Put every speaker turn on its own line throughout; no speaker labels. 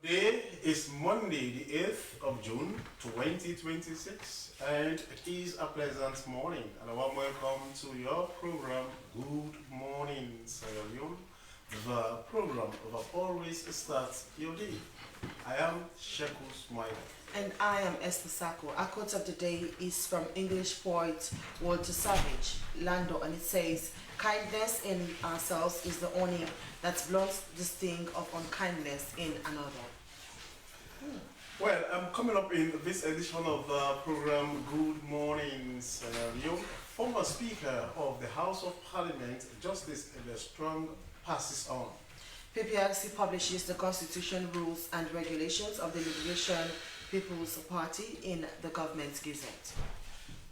Today is Monday, the 8th of June 2026, and it is a pleasant morning. And a warm welcome to your program, Good Morning, Sierra Leone, the program that always starts your day. I am Sheku Smile.
And I am Esther Sako. Our quote of the day is from English poet Walter Savage, Lando, and it says, kindness in ourselves is the only that blunts the sting of unkindness in another.
Well, I'm coming up in this edition of the program Good Morning, Sierra Leone. Former Speaker of the House of Parliament, Justice Strong, passes on.
PPRC publishes the Constitution, rules and regulations of the Liberation People's Party in the Government Gazette.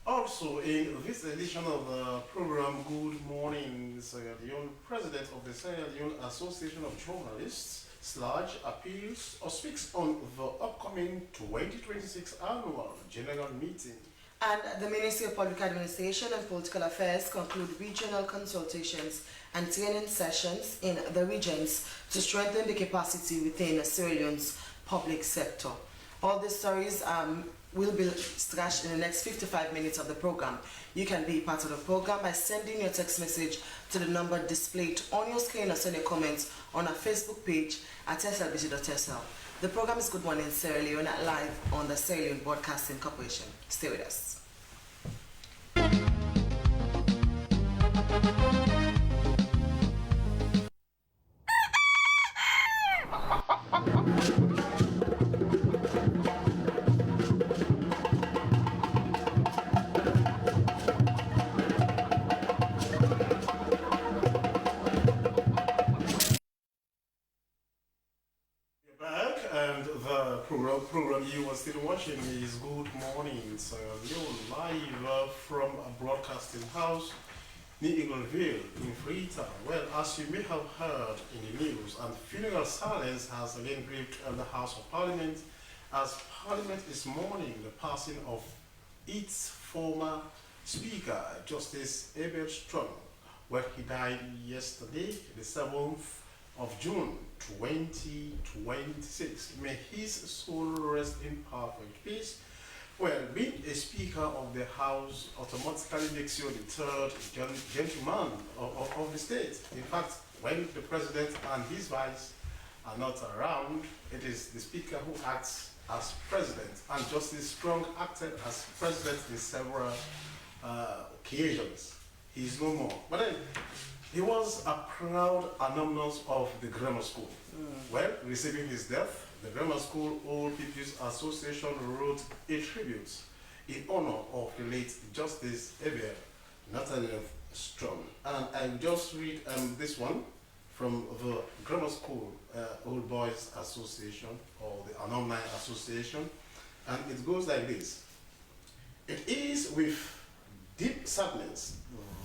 Also, in this edition of the program Good Morning, Sierra Leone, President of the Sierra Leone Association of Journalists, Sludge appeals or speaks on the upcoming 2026 annual general meeting.
And the Ministry of Public Administration and Political Affairs conclude regional consultations and training sessions in the regions to strengthen the capacity within Sierra Leone's public sector. All these stories will be slashed in the next 55 minutes of the program. You can be part of the program by sending your text message to the number displayed on your screen or send your comments on our Facebook page at slbc.sl. The program is Good Morning Sierra Leone live on the Sierra Leone Broadcasting Corporation. Stay with us.
And the program you are still watching is Good Morning Sierra Leone, live from a broadcasting house near Eagleville in Freetown. Well, as you may have heard in the news, and funeral silence has again gripped the House of Parliament as Parliament is mourning the passing of its former Speaker, Justice Abel Strong. Well, he died yesterday, the 7th of June 2026. May his soul rest in perfect peace. Well, being a Speaker of the House automatically makes you the third gentleman of the state. In fact, when the President and his Vice are not around, it is the Speaker who acts as President. And Justice Strong acted as President in several occasions. He is no more. But then, he was a proud alumnus of the grammar school. Well, receiving his death, the Grammar School Old People's Association wrote a tribute in honor of the late Justice Abel Nathaniel Strong. And I'll just read this one from the Grammar School Old Boys Association, or the Alumni Association. And it goes like this. It is with deep sadness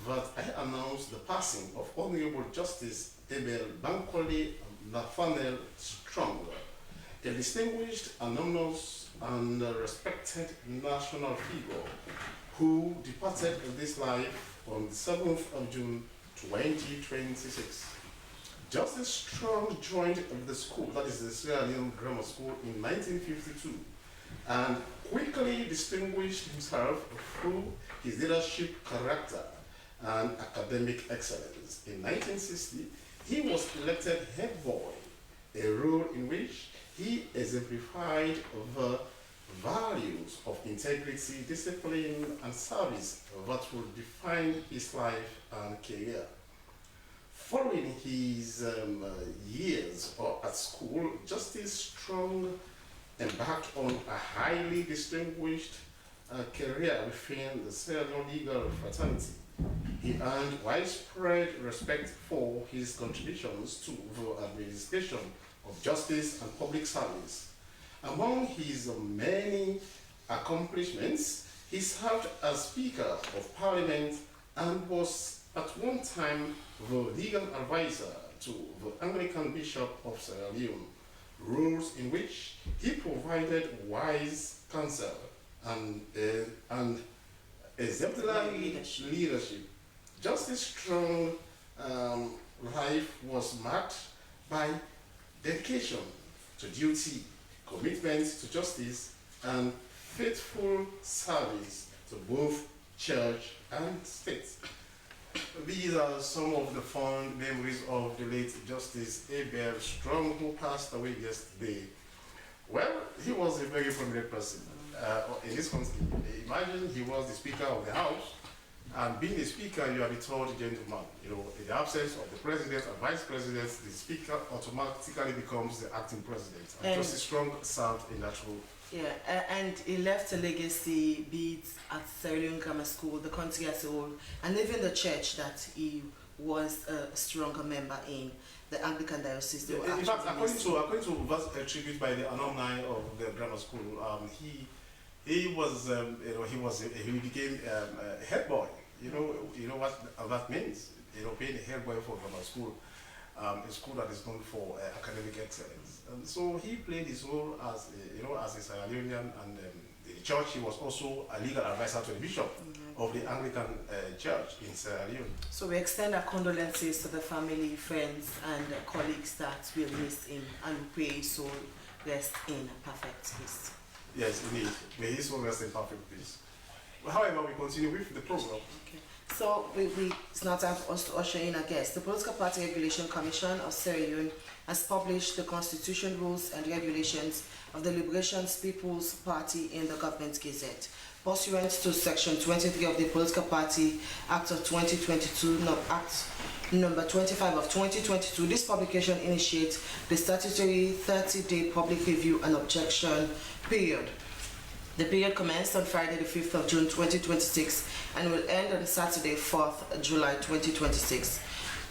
that I announce the passing of Honorable Justice Abel Bankole Nathaniel Strong, a distinguished alumnus and respected national figure who departed this life on the 7th of June 2026. Justice Strong joined the school, that is the Sierra Leone Grammar School, in 1952 and quickly distinguished himself through his leadership character and academic excellence. In 1960, he was elected head boy, a role in which he exemplified the values of integrity, discipline, and service that would define his life and career. Following his years at school, Justice Strong embarked on a highly distinguished career within the Sierra Leone legal fraternity. He earned widespread respect for his contributions to the administration of justice and public service. Among his many accomplishments, he served as Speaker of Parliament and was at one time the legal advisor to the Anglican Bishop of Sierra Leone, roles in which he provided wise counsel and exemplary leadership. Justice Strong life was marked by dedication to duty, commitment to justice, and faithful service to both church and state. These are some of the fond memories of the late Justice Abel Strong, who passed away yesterday. Well, he was a very prominent person in this country. Imagine he was the Speaker of the House, and being the Speaker, you are the third gentleman. You know, in the absence of the President and Vice President, the Speaker automatically becomes the acting President. And Justice Strong served in that role.
Yeah, and he left a legacy, be it at Sierra Leone Grammar School, the country as a whole, and even the church that he was a stronger member in, the Anglican Diocese.
In fact, according to that tribute by the alumni of the grammar school, he became a head boy. You know what that means. You know, being a head boy for grammar school, a school that is known for academic excellence. And so he played his role as a Sierra Leonean, and the church. He was also a legal advisor to the bishop of the Anglican Church in Sierra Leone.
So we extend our condolences to the family, friends, and colleagues that will miss him, and we pray his soul rest in perfect peace.
Yes, indeed. May his soul rest in perfect peace. However, we continue with the program.
Okay. So it's now time for us to usher in a guest. The Political Party Regulation Commission of Sierra Leone has published the Constitution, Rules and Regulations of the Liberation's People's Party in the Government Gazette. Pursuant to Section 23 of the Political Party Act of 2022, Act number 25 of 2022, this publication initiates the statutory 30-day public review and objection period. The period commenced on Friday the 5th of June 2026 and will end on Saturday 4th July 2026.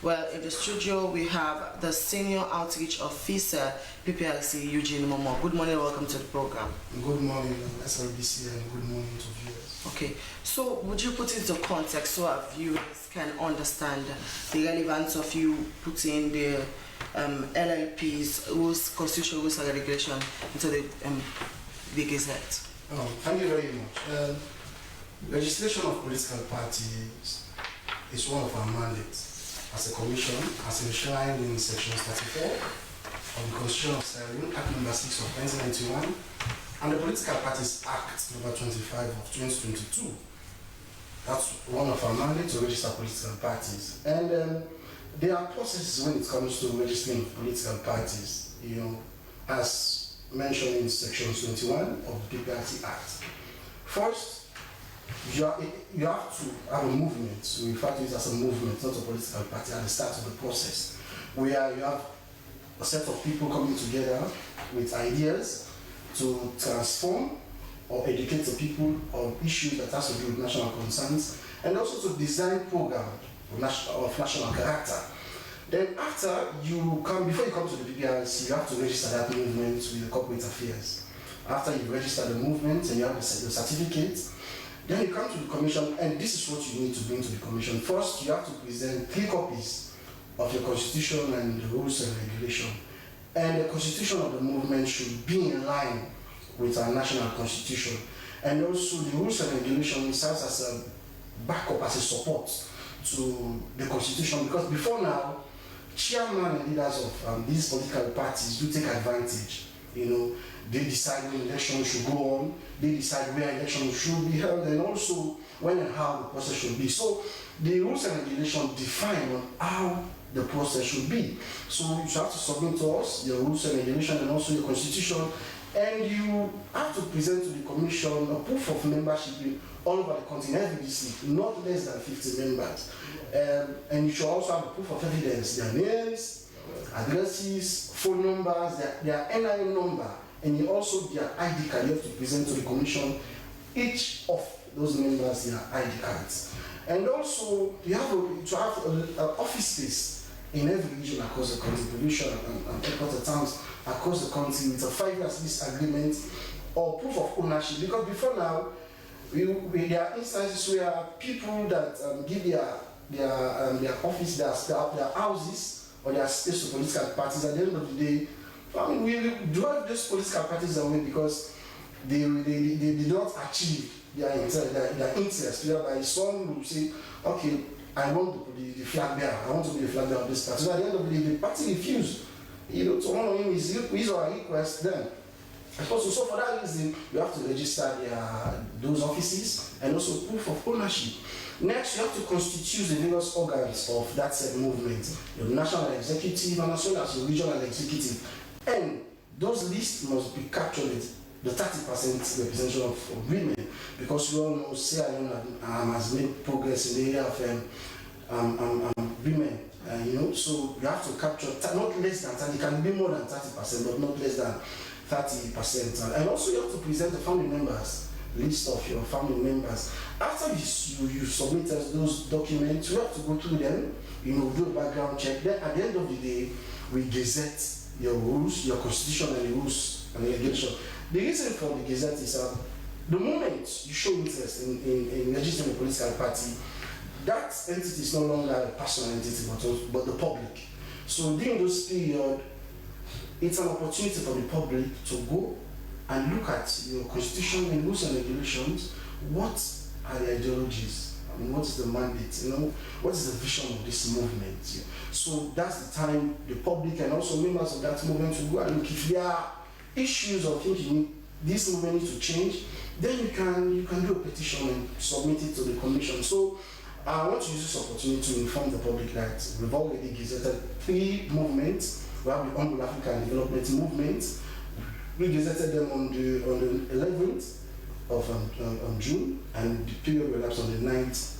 Well, in the studio we have the Senior Outreach Officer, PPRC, Eugene Momo. Good morning, welcome to the program.
Good morning, SLBC, and good morning to viewers.
Okay, so would you put into context so our viewers can understand the relevance of you putting the LLP's rules, constitutional rules and regulation into the Gazette?
Thank you very much. Registration of political parties is one of our mandates as a commission, as enshrined in Section 34 of the Constitution of Sierra Leone, Act number 6 of 1991, and the Political Parties Act number 25 of 2022. That's one of our mandates to register political parties. And there are processes when it comes to registering political parties, as mentioned in Section 21 of the PPRC Act. First, you have to have a movement. We refer to it as a movement, not a political party, at the start of the process, where you have a set of people coming together with ideas to transform or educate the people on issues that has to do with national concerns, and also to design programs of national character. Then before you come to the PPRC, you have to register that movement with the corporate affairs. After you've registered the movement and you have the certificate, then you come to the commission, and this is what you need to bring to the commission. First, you have to present 3 copies of your constitution and the rules and regulation. And the constitution of the movement should be in line with our national constitution. And also the rules and regulation serves as a backup, as a support to the constitution, because before now, chairman and leaders of these political parties do take advantage. They decide when elections should go on, they decide where elections should be held, and also when and how the process should be. So the rules and regulations define on how the process should be. So you have to submit to us your rules and regulations and also your constitution, and you have to present to the commission a proof of membership in all over the country, FBC, not less than 50 members. And you should also have a proof of evidence, their names, addresses, phone numbers, their NIN number, and also their ID card you have to present to the commission each of those members their ID cards. And also, you have to have an office space in every region across the country, provincial and headquarter towns across the country with a 5-year lease agreement or proof of ownership. Because before now, there are instances where people that give their office, their houses or their space to political parties, at the end of the day, I mean, we drive those political parties away because they do not achieve their interest. Whereby some will say, okay, I want to be the flag bearer, I want to be the flag bearer of this party. So at the end of the day, the party refused, to honor him his or her request then. So for that reason, you have to register those offices and also proof of ownership. Next, you have to constitute the various organs of that said movement, your national executive and as well as your regional executive. And those lists must be captured with the 30% representation of women, because we all know Sierra Leone has made progress in the area of women. So you have to capture not less than 30, it can be more than 30%, but not less than 30%. And also you have to present the family members, list of your family members. After you submitted those documents, you have to go through them, do a background check. Then at the end of the day, we gazette your rules, your constitution and the rules and the regulation. The reason for the gazette is the moment you show interest in registering a political party, that entity is no longer a personal entity but the public. So during those periods, it's an opportunity for the public to go and look at your constitution and rules and regulations. What are the ideologies? I mean, what is the mandate? What is the vision of this movement? So that's the time the public and also members of that movement will go and look. If there are issues or things this movement needs to change, then you can do a petition and submit it to the commission. So I want to use this opportunity to inform the public that we've already gazetted 3 movements. We have the Humble African Development Movement. We gazetted them on the 11th of June, and the period will elapse on the 9th.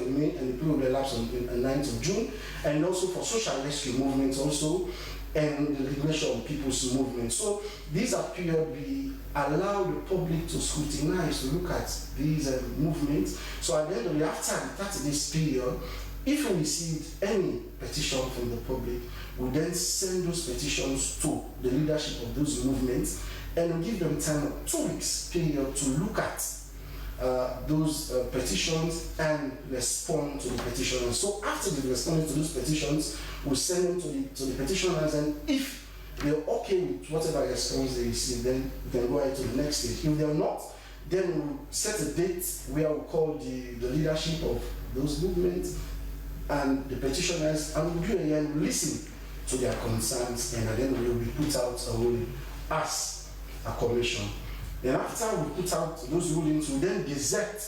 May, and the period will elapse on the 9th of June. And also for social rescue movements also, and the Liberation of People's Movement. So these are periods we allow the public to scrutinize, to look at these movements. So at the end of the after the 30 days period, if we received any petition from the public, we then send those petitions to the leadership of those movements and we give them time of 2 weeks period to look at those petitions and respond to the petitioners. So after they respond to those petitions, we send them to the petitioners, and if they're okay with whatever response they receive, then we can go ahead to the next stage. If they're not, then we'll set a date where we'll call the leadership of those movements and the petitioners, and we'll do a hearing, we'll listen to their concerns, and then we'll put out a ruling as a commission. Then after we put out those rulings, we then gazette.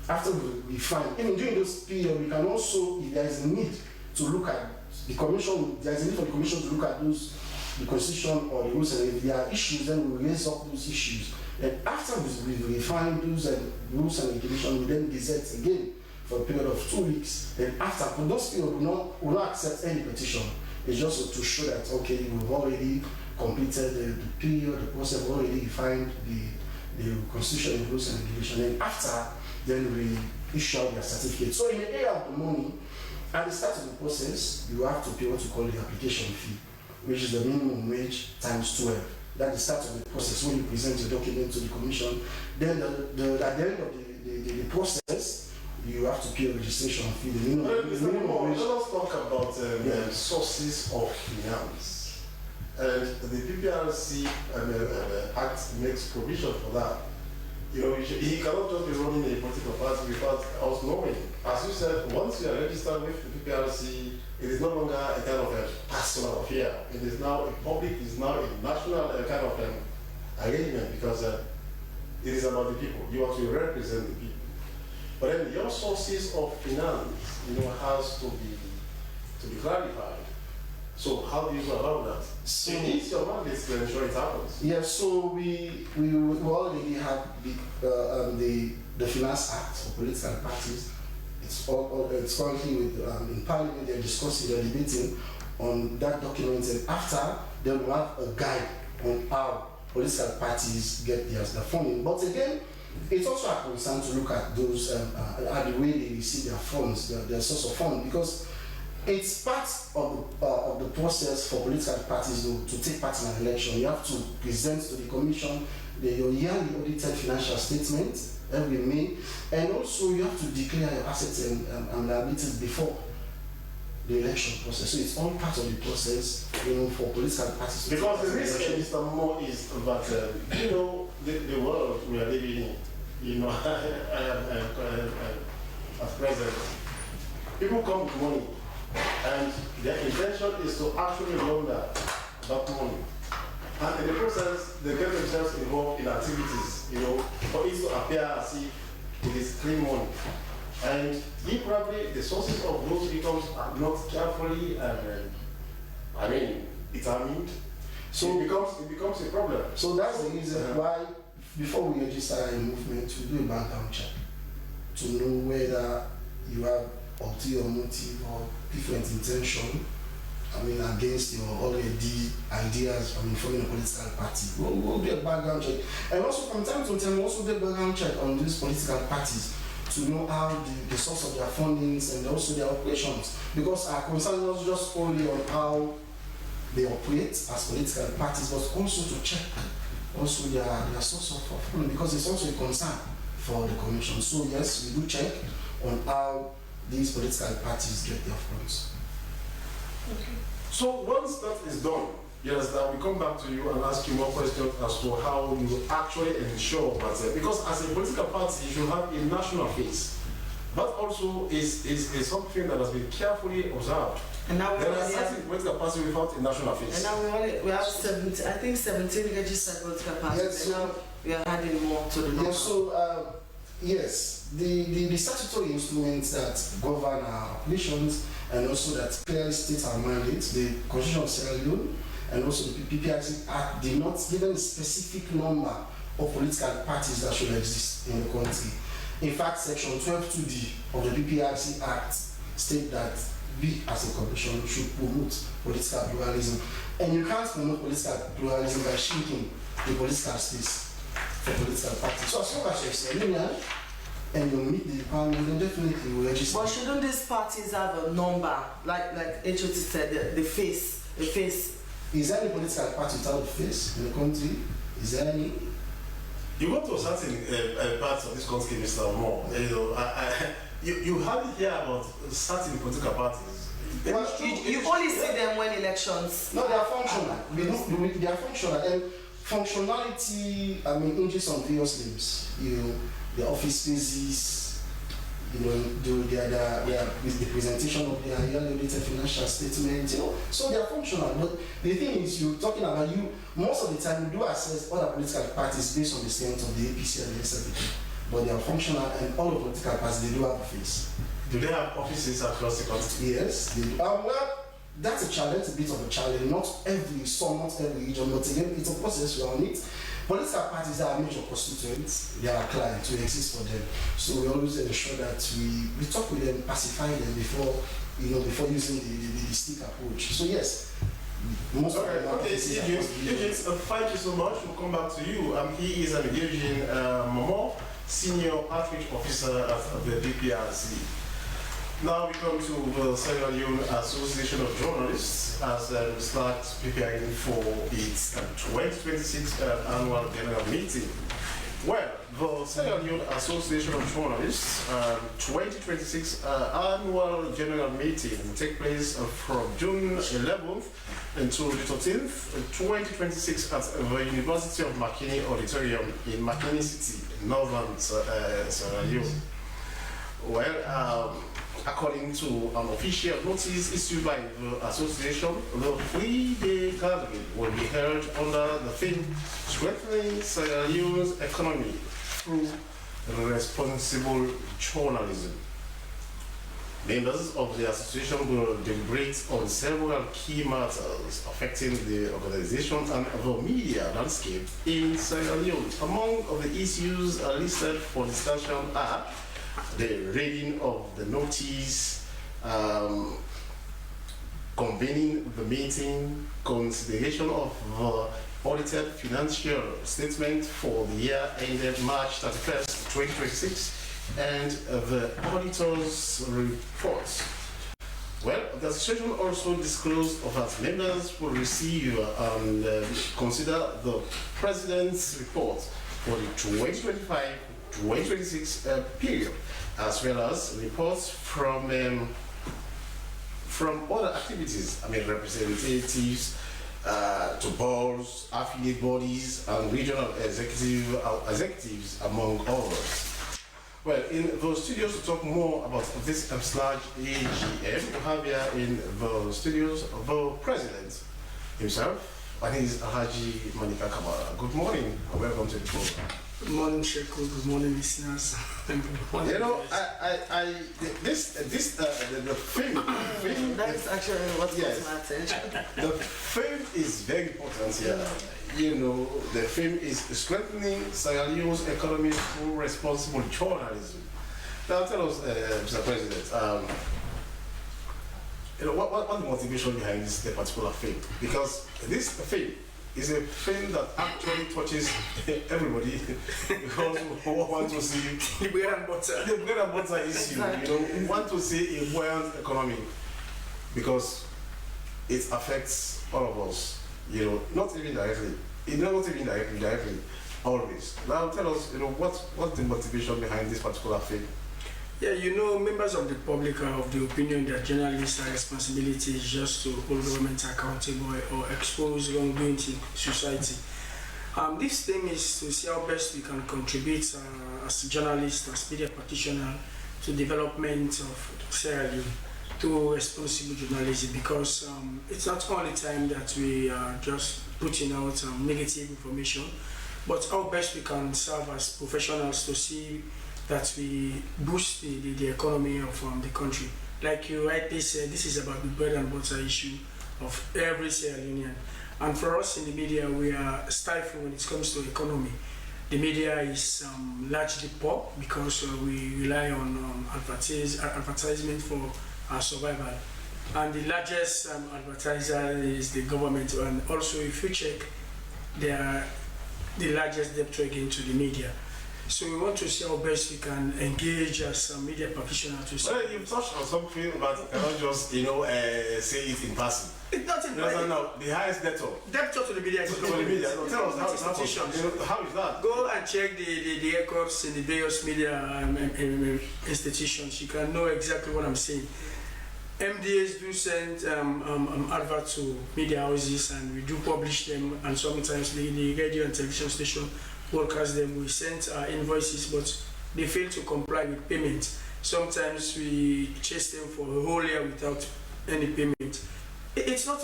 After we find, even during those periods, we can also, if there is a need to look at the commission, there is a need for the commission to look at the constitution or the rules, and if there are issues, then we raise up those issues. And after we refine those rules and regulations, we then gazette again for a period of 2 weeks. Then after, for those periods, we will not accept any petition. It's just to show that, okay, we've already completed the period, the process, we've already defined the constitution, the rules and regulations. And after, then we issue out their certificate. So in the area of the money, at the start of the process, you have to pay what you call the application fee, which is the minimum wage times 12. That's the start of the process when you present your document to the commission. Then at the end of the process, you have to pay a registration fee. The minimum wage.
Let us talk about sources of finance. And the PPRC Act makes provision for that. He cannot just be running a political party without us knowing. As you said, once you are registered with the PPRC, it is no longer a kind of a personal affair. It is now a public, it is now a national kind of arrangement, because it is about the people. You want to represent the people. But then your sources of finance, has to be clarified. So how do you go about that? So it needs your mandate to ensure it happens.
Yeah, so we already have the Finance Act for political parties. It's currently in Parliament. They're discussing, they're debating on that document, and after then we'll have a guide on how political parties get their funding. But again, it's also a concern to look at those, at the way they receive their funds, their source of fund, because it's part of the process for political parties to take part in an election. You have to present to the commission your yearly audited financial statement every May, and also you have to declare your assets and liabilities before the election process. So it's all part of the process, for political parties.
Because the risk, Mr. Mo, is that the world we are living in, as president, people come with money, and their intention is to actually launder that money. And in the process, they get themselves involved in activities, for it to appear as if it is clean money. And if probably the sources of those incomes are not carefully, determined, so it becomes a problem.
So that's the reason why, before we register a movement, we do a background check to know whether you have ulterior motive or different intention. Against your already ideas, forming a political party. We'll do a background check. And also from time to time, we also do a background check on these political parties to know how the source of their fundings and also their operations. Because our concern is not just only on how they operate as political parties, but also to check also their source of funding, because it's also a concern for the commission. So yes, we do check on how these political parties get their funds.
Okay. So once that is done, yes, that we come back to you and ask you more questions as to how you actually ensure that, because as a political party, you should have a national face. That also is something that has been carefully observed.
And now
there are certain political parties without a national face.
And now we have 17 registered political parties.
Yes,
and now we are adding more to the number.
Yes, so yes, the statutory instruments that govern our operations and also that clearly state our mandates, the Constitution of Sierra Leone and also the PPRC Act, did not give a specific number of political parties that should exist in the country. In fact, Section 12(2)(d) of the PPRC Act state that we as a commission should promote political pluralism. And you can't promote political pluralism by shrinking the political space for political parties. So as long as you're Sierra Leonean and you meet the requirement, then definitely you will register.
But shouldn't these parties have a number, like HOT said, the face?
Is there any political party without a face in the country? Is there any?
You go to certain parts of this country, Mr. Moore. You hardly hear about certain political parties.
Well, you only see them when elections.
No, they are functional. They are functional, and functionality, hinges on various names. The office spaces, the presentation of their yearly audited financial statement, so they are functional. But the thing is, you're talking about most of the time we do assess other political parties based on the strength of the APC and the SLP. But they are functional, and all the political parties, they do have a face.
Do they have offices across the country?
Yes, they do. Well, that's a challenge, a bit of a challenge. Not every region, but again, it's a process we are on it. Political parties are major constituents, they are clients, we exist for them. So we always ensure that we talk with them, pacify them before using the stick approach. So yes, most of them are
Eugene, thank you so much. We'll come back to you. He is an Eugene Momo, Senior Outreach Officer at the PPRC. Now we come to the Sierra Leone Association of Journalists as we start preparing for its 2026 annual general meeting. Well, the Sierra Leone Association of Journalists 2026 annual general meeting will take place from June 11th until the 13th, 2026 at the University of Makini Auditorium in Makini City, Northern Sierra Leone. Well, according to an official notice issued by the association, the 3-day gathering will be held under the theme Strengthening Sierra Leone's Economy Through Responsible Journalism. Members of the association will deliberate on several key matters affecting the organization and the media landscape in Sierra Leone. Among the issues listed for discussion are the reading of the notice, convening the meeting, consideration of the audited financial statement for the year ended March 31st, 2026, and the auditor's reports. Well, the association also disclosed that members will receive and consider the President's report for the 2025-2026 period, as well as reports from other activities, representatives to boards, affiliate bodies, and regional executives, among others. Well, in the studios to talk more about this large AGM, we have here in the studios the president himself, and he is Haji Manika Kamara. Good morning and welcome to the program.
Good morning, Sheku. Good morning, listeners. Good morning,
you know, the film.
That's actually what
yes,
got my attention.
The film is very important here. You know, the film is strengthening Sierra Leone's economy through responsible journalism. Now, tell us, Mr. President, what the motivation behind this particular film? Because this film is a film that actually touches everybody because we want to see
the bread and
butter issue. You know, we want to see a buoyant economy because it affects all of us. You know, not even directly, directly, always. Now tell us, what's the motivation behind this particular film?
Yeah, you know, members of the public are of the opinion that journalists' responsibility is just to hold government accountable or expose wrongdoing to society. This thing is to see how best we can contribute as journalists, as media practitioners, to development of Sierra Leone through responsible journalism, because it's not only time that we are just putting out negative information, but how best we can serve as professionals to see that we boost the economy of the country. Like you rightly said, this is about the bread and butter issue of every Sierra Leonean. And for us in the media, we are stifled when it comes to economy. The media is largely poor because we rely on advertisement for our survival. And the largest advertiser is the government. And also, if you check, they are the largest debtor again to the media. So we want to see how best we can engage as a media practitioner to see.
Well, you've touched on something, but you cannot just, say it in passing.
It's not in
No. The highest debtor.
Debtor to the media is
To the media. No, tell us how is that?
Go and check the records in the various media institutions. You can know exactly what I'm saying. MDAs do send adverts to media houses, and we do publish them, and sometimes the radio and television station broadcast them. We send our invoices, but they fail to comply with payment. Sometimes we chase them for a whole year without any payment. It's not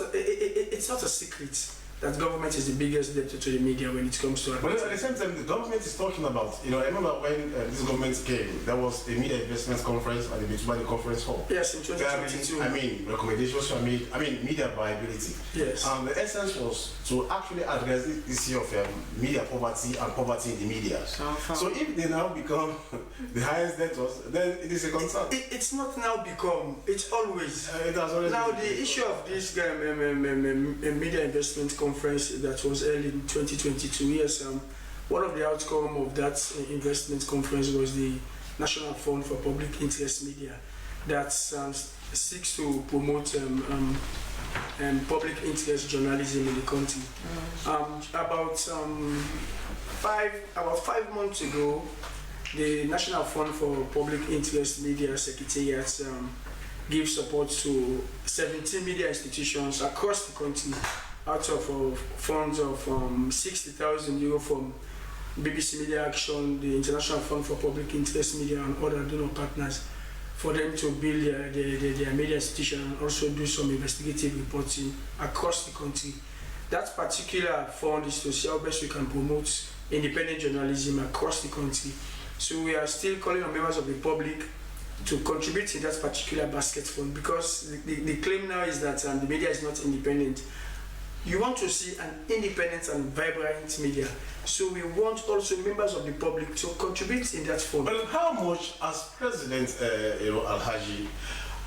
a secret that government is the biggest debtor to the media when it comes to
But at the same time, the government is talking about, I remember when this government came, there was a media investment conference at the Bitubani Conference Hall.
Yes, in 2022.
Recommendations were made, media viability.
Yes.
The essence was to actually address the issue of media poverty and poverty in the media. So if they now become the highest debtors, then it is a concern.
It's not now become, it's always.
It has always
now
been.
The issue of this media investment conference that was held in 2022, yes, one of the outcome of that investment conference was the National Fund for Public Interest Media that seeks to promote public interest journalism in the country. About 5 months ago, the National Fund for Public Interest Media Secretariat gave support to 17 media institutions across the country out of funds of €60,000 from BBC Media Action, the International Fund for Public Interest Media, and other donor partners for them to build their media institution and also do some investigative reporting across the country. That particular fund is to see how best we can promote independent journalism across the country. So we are still calling on members of the public to contribute to that particular basket fund, because the claim now is that the media is not independent. You want to see an independent and vibrant media, so we want also members of the public to contribute in that fund.
But how much, as President Alhaji,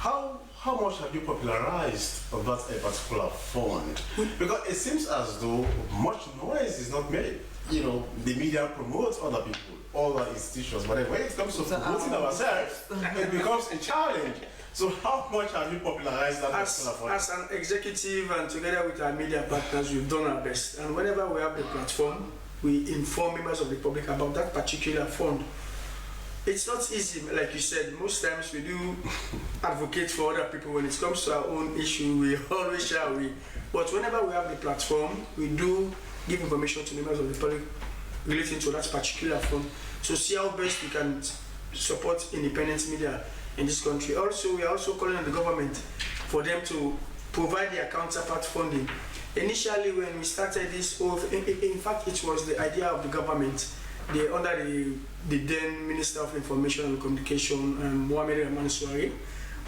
how much have you popularized of that a particular fund? Because it seems as though much noise is not made. You know, the media promotes other people, other institutions, but when it comes to promoting ourselves, it becomes a challenge. So how much have you popularized that particular fund?
As an executive and together with our media partners, we've done our best. And whenever we have the platform, we inform members of the public about that particular fund. It's not easy, like you said. Most times we do advocate for other people. When it comes to our own issue, we always shy away. But whenever we have the platform, we do give information to members of the public relating to that particular fund to see how best we can support independent media in this country. Also, we are also calling on the government for them to provide their counterpart funding. Initially, when we started this, in fact, it was the idea of the government. Under the then Minister of Information and Communication, Mohamed Rahman Suare,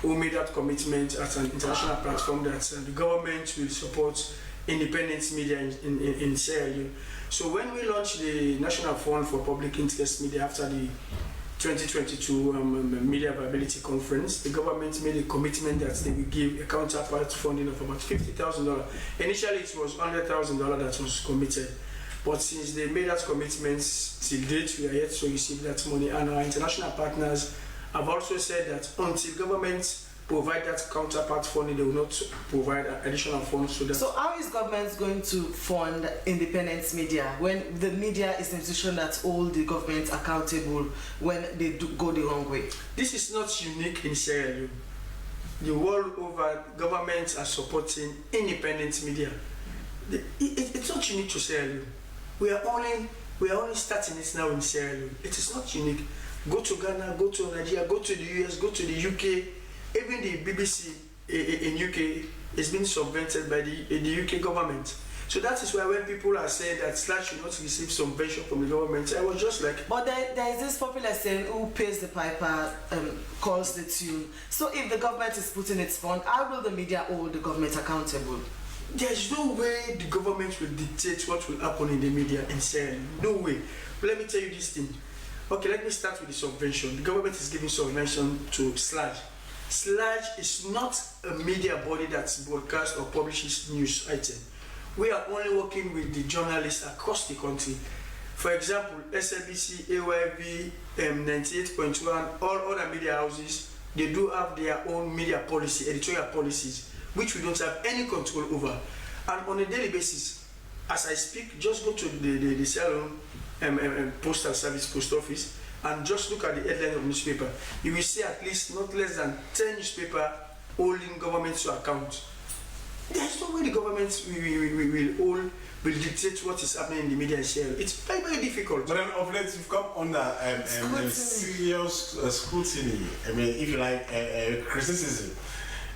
who made that commitment as an international platform that the government will support independent media in Sierra Leone. So when we launched the National Fund for Public Interest Media after the 2022 Media Viability Conference, the government made a commitment that they will give a counterpart funding of about $50,000. Initially, it was $100,000 that was committed. But since they made that commitment till date, we are yet to receive that money. And our international partners have also said that until government provide that counterpart funding, they will not provide additional funds.
So how is government going to fund independent media when the media is an institution that hold the government accountable when they do go the wrong way?
This is not unique in Sierra Leone. The world over, governments are supporting independent media. It's not unique to Sierra Leone. We are only starting it now in Sierra Leone. It is not unique. Go to Ghana, go to Nigeria, go to the US, go to the UK. Even the BBC in UK is being subvented by the UK government. So that is why when people are saying that Slash should not receive subvention from the government, I was just like...
But there is this popular saying, who pays the piper calls the tune. So if the government is putting its fund, how will the media hold the government accountable?
There's no way the government will dictate what will happen in the media in Sierra Leone. No way. But let me tell you this thing. Okay, let me start with the subvention. The government is giving subvention to Slash. Slash is not a media body that broadcasts or publishes news items. We are only working with the journalists across the country. For example, SLBC, AYV, 98.1, all other media houses, they do have their own media policy, editorial policies, which we don't have any control over. And on a daily basis, as I speak, just go to the Salon postal service, post office, and just look at the headline of newspaper. You will see at least not less than 10 newspapers holding government to account. There's no way the government will dictate what is happening in the media in Sierra Leone. It's very, very difficult.
But then of late you've come under serious scrutiny. I mean, if you like, criticism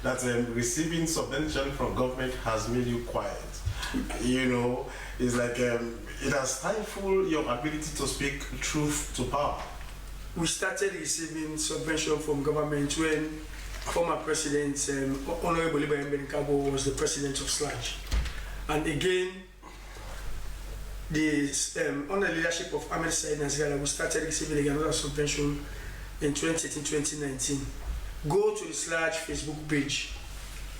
that receiving subvention from government has made you quiet. You know, it's like it has stifled your ability to speak truth to power.
We started receiving subvention from government when former President Honorable Ibrahim Benkabo was the president of Slash. And again, under the leadership of Ahmed Said Nazgala, we started receiving another subvention in 2018-2019. Go to the Slash Facebook page.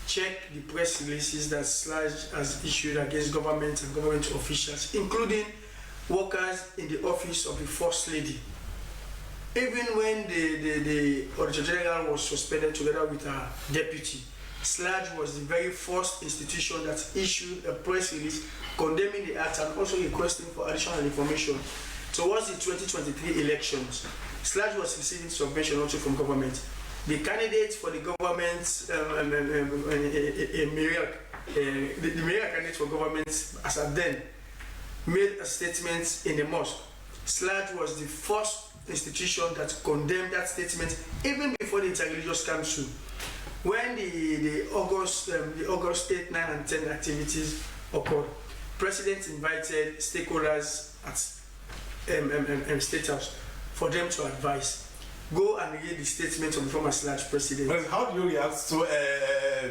Check the press releases that Slash has issued against government and government officials, including workers in the office of the First Lady. Even when the Auditor General was suspended together with her deputy, Slash was the very first institution that issued a press release condemning the act and also requesting for additional information. Towards the 2023 elections, Slash was receiving subvention also from government. The candidate for the government, the Miriam candidate for government, as at then, made a statement in the mosque. Slash was the first institution that condemned that statement even before the Interreligious Council. When the August 8, 9, and 10 activities occurred, President invited stakeholders at State House for them to advise. Go and read the statement of the former Slash president.
But how do you react to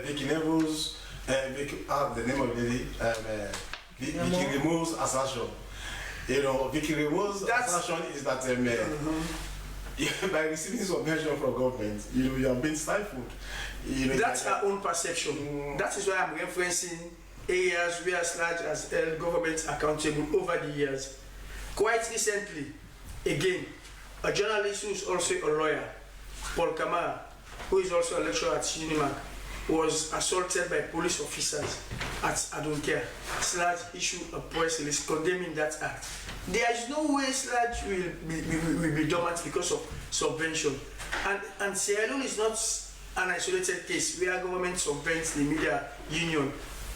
Vicky Neville's, the name of the lady, Vicky Remove's assertion? You know, Vicky Remove's assertion is that by receiving subvention from government, you are being stifled.
That's our own perception. That is why I'm referencing areas where Sludge has held government accountable over the years. Quite recently, again, a journalist who is also a lawyer, Paul Kamara, who is also a lecturer at Unimac, was assaulted by police officers at I don't care. Sludge issued a press release condemning that act. There is no way Sludge will be dormant because of subvention. And Sierra Leone is not an isolated case where government subvents the media union.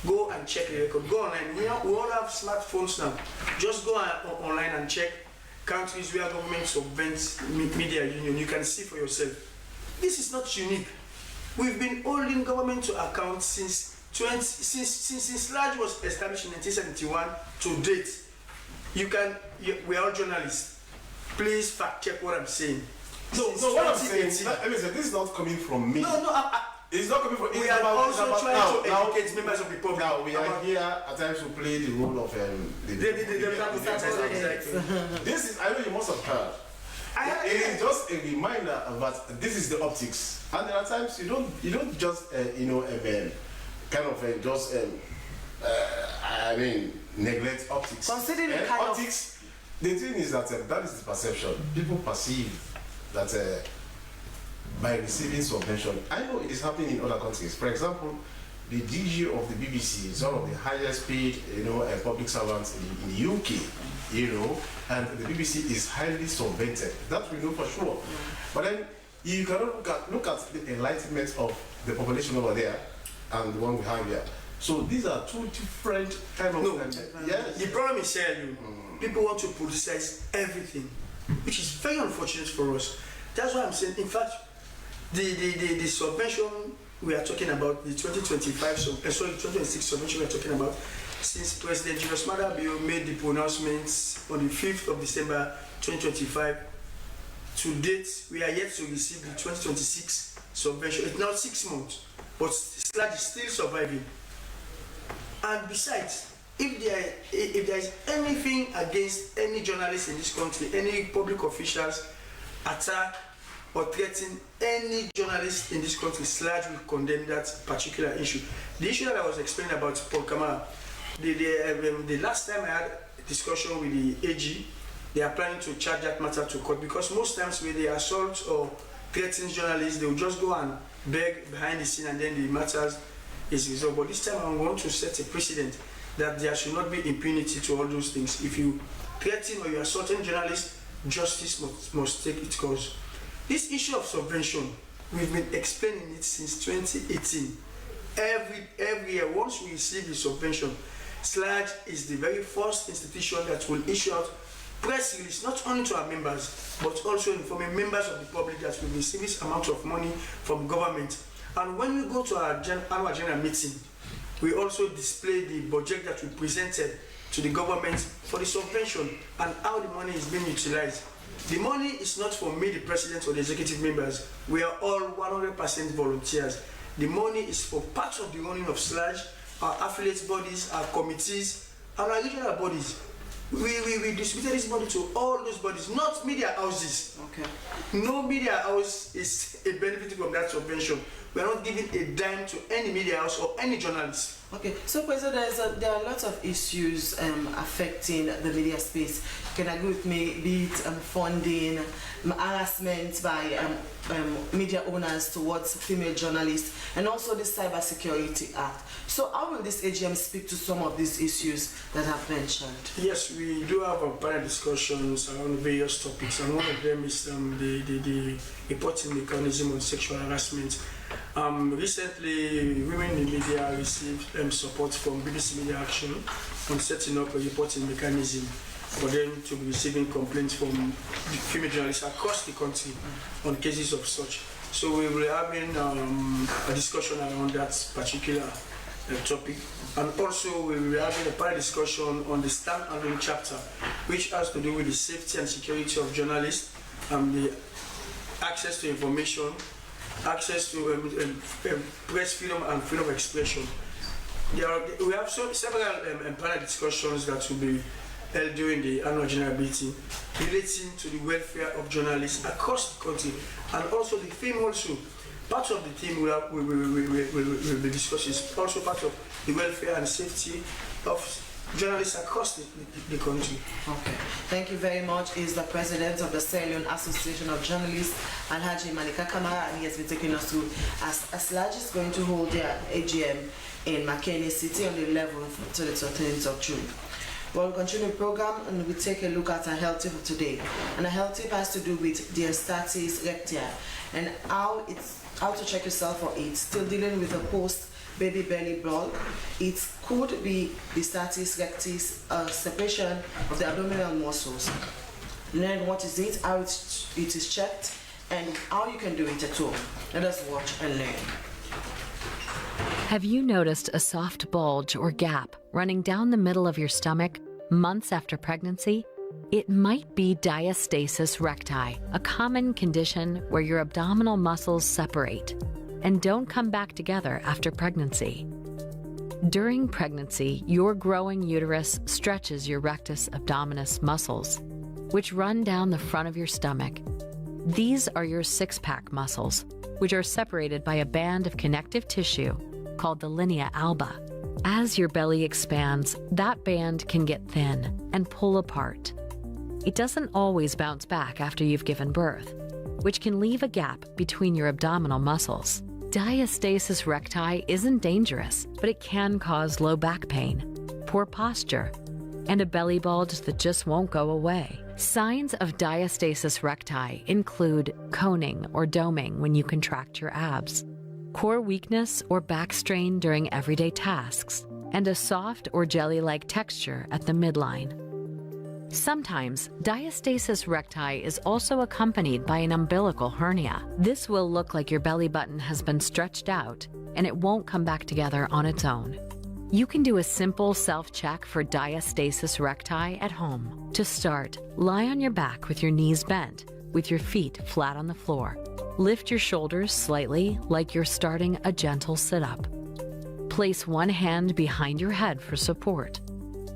Go and check the record. Go online. We all have smartphones now. Just go online and check countries where government subvents media union. You can see for yourself. This is not unique. We've been holding government to account since Sludge was established in 1971 to date. We are all journalists. Please fact check what I'm saying.
No, what I'm saying, this is not coming from me.
No,
it's not coming from.
We are also trying to educate members of the public.
Now we are here at times to play the role of This is. I know you must have heard. It is just a reminder that this is the optics, and there are times you don't just neglect optics.
Considering the kind
optics, the thing is that that is the perception. People perceive that by receiving subvention, I know it is happening in other countries. For example, the DG of the BBC is one of the highest paid, public servants in the UK, and the BBC is highly subvented. That we know for sure. But then you cannot look at the enlightenment of the population over there and the one we have here. So these are two different kind of.
No,
yes.
The problem is here, people want to politicize everything, which is very unfortunate for us. That's why I'm saying, in fact, the subvention we are talking about, the 2026 subvention we are talking about, since President Julius Maada Bio made the pronouncements on the 5th of December 2025, to date, we are yet to receive the 2026 subvention. It's now 6 months, but Sludge is still surviving. And besides, if there is anything against any journalist in this country, any public officials attack or threaten any journalist in this country, Sludge will condemn that particular issue. The issue that I was explaining about Paul Kamara, the last time I had a discussion with the AG, they are planning to charge that matter to court, because most times when they assault or threaten journalists, they will just go and beg behind the scene and then the matters is resolved. But this time I want to set a precedent that there should not be impunity to all those things. If you threaten or you assault any journalist, justice must take its course. This issue of subvention, we've been explaining it since 2018. Every year, once we receive the subvention, Sludge is the very first institution that will issue out press release, not only to our members, but also informing members of the public that we receive this amount of money from government. And when we go to our annual general meeting, we also display the budget that we presented to the government for the subvention and how the money is being utilized. The money is not for me, the president, or the executive members. We are all 100% volunteers. The money is for part of the running of Sludge, our affiliate bodies, our committees, and our regional bodies. We distributed this money to all those bodies, not media houses.
Okay.
No media house is benefiting from that subvention. We are not giving a dime to any media house or any journalist.
Okay, so President, there are lots of issues affecting the media space. You can agree with me, be it funding, harassment by media owners towards female journalists, and also the Cybersecurity Act. So how will this AGM speak to some of these issues that I've mentioned?
Yes, we do have panel discussions around various topics, and one of them is the reporting mechanism on sexual harassment. Recently, women in media received support from BBC Media Action on setting up a reporting mechanism for them to be receiving complaints from female journalists across the country on cases of such. So we will be having a discussion around that particular topic, and also we will be having a panel discussion on the stand-alone chapter, which has to do with the safety and security of journalists and the access to information, access to press freedom and freedom of expression. We have several panel discussions that will be held during the annual general meeting relating to the welfare of journalists across the country, and also the theme also. Part of the theme will be discussed is also part of the welfare and safety of journalists across the country.
Okay, thank you very much. Is the president of the Sierra Leone Association of Journalists, Alhaji Malika Kamara, and he has been taking us through as ASLAJ is going to hold their AGM in McKinney City on the 11th to the 13th of June. We'll continue the program and we take a look at a health tip of today. And a health tip has to do with diastasis recti and how to check yourself for it. Still dealing with a post-baby belly bulk. It could be diastasis recti, separation of the abdominal muscles. Learn what is it, how it is checked, and how you can do it at home. Let us watch and learn.
Have you noticed a soft bulge or gap running down the middle of your stomach months after pregnancy? It might be diastasis recti, a common condition where your abdominal muscles separate and don't come back together after pregnancy. During pregnancy, your growing uterus stretches your rectus abdominis muscles, which run down the front of your stomach. These are your six-pack muscles, which are separated by a band of connective tissue called the linea alba. As your belly expands, that band can get thin and pull apart. It doesn't always bounce back after you've given birth, which can leave a gap between your abdominal muscles. Diastasis recti isn't dangerous, but it can cause low back pain, poor posture, and a belly bulge that just won't go away. Signs of diastasis recti include coning or doming when you contract your abs, core weakness or back strain during everyday tasks, and a soft or jelly-like texture at the midline. Sometimes, diastasis recti is also accompanied by an umbilical hernia. This will look like your belly button has been stretched out, and it won't come back together on its own. You can do a simple self-check for diastasis recti at home. To start, lie on your back with your knees bent, with your feet flat on the floor. Lift your shoulders slightly like you're starting a gentle sit-up. Place one hand behind your head for support.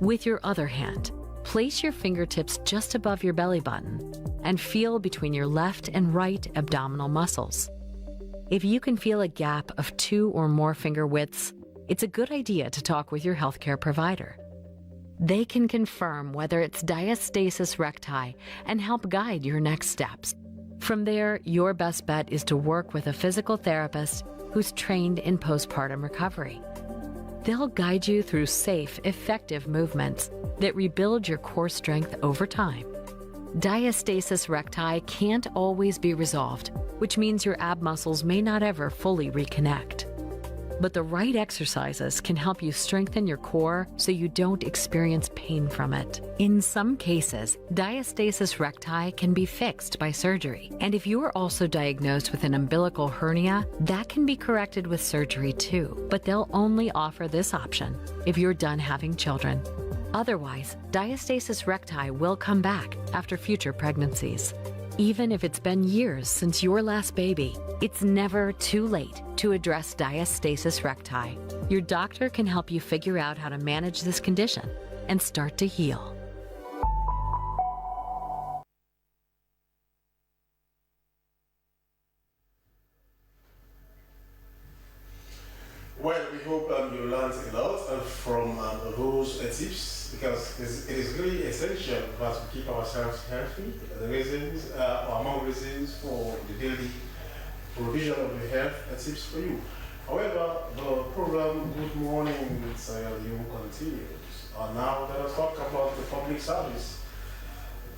With your other hand, place your fingertips just above your belly button and feel between your left and right abdominal muscles. If you can feel a gap of 2 or more finger widths, it's a good idea to talk with your healthcare provider. They can confirm whether it's diastasis recti and help guide your next steps. From there, your best bet is to work with a physical therapist who's trained in postpartum recovery. They'll guide you through safe, effective movements that rebuild your core strength over time. Diastasis recti can't always be resolved, which means your ab muscles may not ever fully reconnect. But the right exercises can help you strengthen your core so you don't experience pain from it. In some cases, diastasis recti can be fixed by surgery. And if you are also diagnosed with an umbilical hernia, that can be corrected with surgery too. But they'll only offer this option if you're done having children. Otherwise, diastasis recti will come back after future pregnancies. Even if it's been years since your last baby, it's never too late to address diastasis recti. Your doctor can help you figure out how to manage this condition and start to heal.
Well, we hope you learned a lot from those tips, because it is really essential that we keep ourselves healthy. The reasons, among reasons for the daily provision of the health tips for you. However, the program Good Morning with Leone continues. Now let us talk about the public service.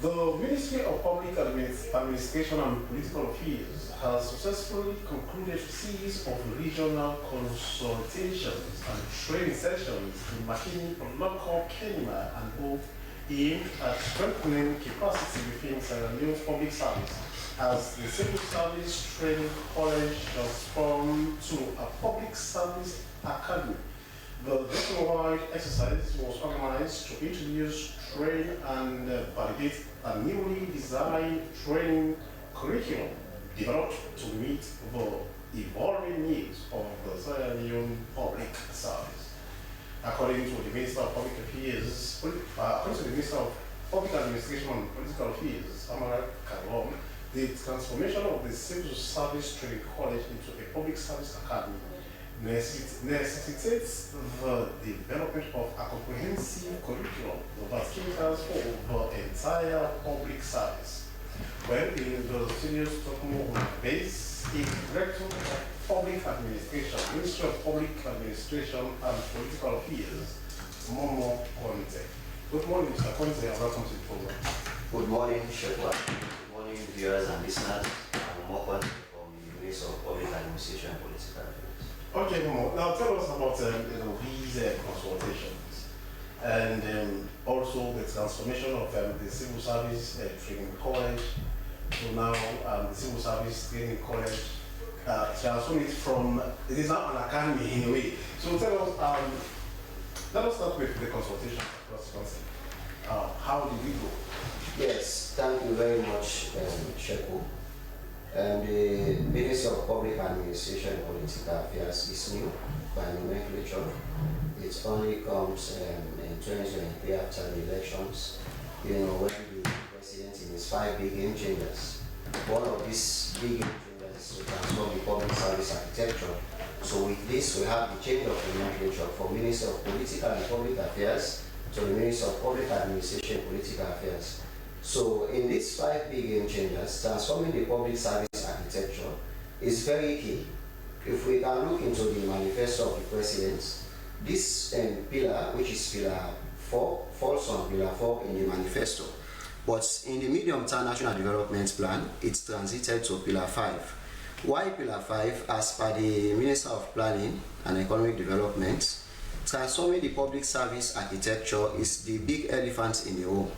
The Ministry of Public Administration and Political Affairs has successfully concluded a series of regional consultations and training sessions in Makini, local Kenya, and both aimed at strengthening capacity within Sierra Leone's public service, as the Civil Service Training College transformed to a public service academy. The nationwide exercise was organized to introduce, train, and validate a newly designed training curriculum developed to meet the evolving needs of the Sierra Leone public service. According to the Minister of Public Affairs, according to the Minister of Public Administration and Political Affairs, Amara Kalom, the transformation of the Civil Service Training College into a public service academy necessitates the development of a comprehensive curriculum that caters for the entire public service. Well, in the serious base, a director of public administration, Ministry of Public Administration and Political Affairs, Momo Conte. Good morning, Mr. Conte, and welcome to the program.
Good morning, Shekwa. Good morning, viewers and listeners. I'm Momo Conte from the Ministry of Public Administration and Political Affairs.
Okay, Momo. Now tell us about these consultations and also the transformation of the Civil Service Training College to now the Civil Service Training College. Transform it from, it is not an academy in a way. So tell us, let us start with the consultation across the concept. How did we go?
Yes, thank you very much, Sheku. The Ministry of Public Administration and Political Affairs is new by nomenclature. It only comes in 2023 after the elections, you know, when the president in his 5 big game changers. One of these big game changers is to transform the public service architecture. So with this, we have the change of nomenclature from Minister of Political and Public Affairs to the Minister of Public Administration and Political Affairs. So in these 5 big game changers, transforming the public service architecture is very key. If we can look into the manifesto of the president, this pillar, which is pillar 4, falls on pillar 4 in the manifesto. But in the medium-term national development plan, it's transited to pillar 5. Why pillar 5? As per the Minister of Planning and Economic Development, transforming the public service architecture is the big elephant in the room.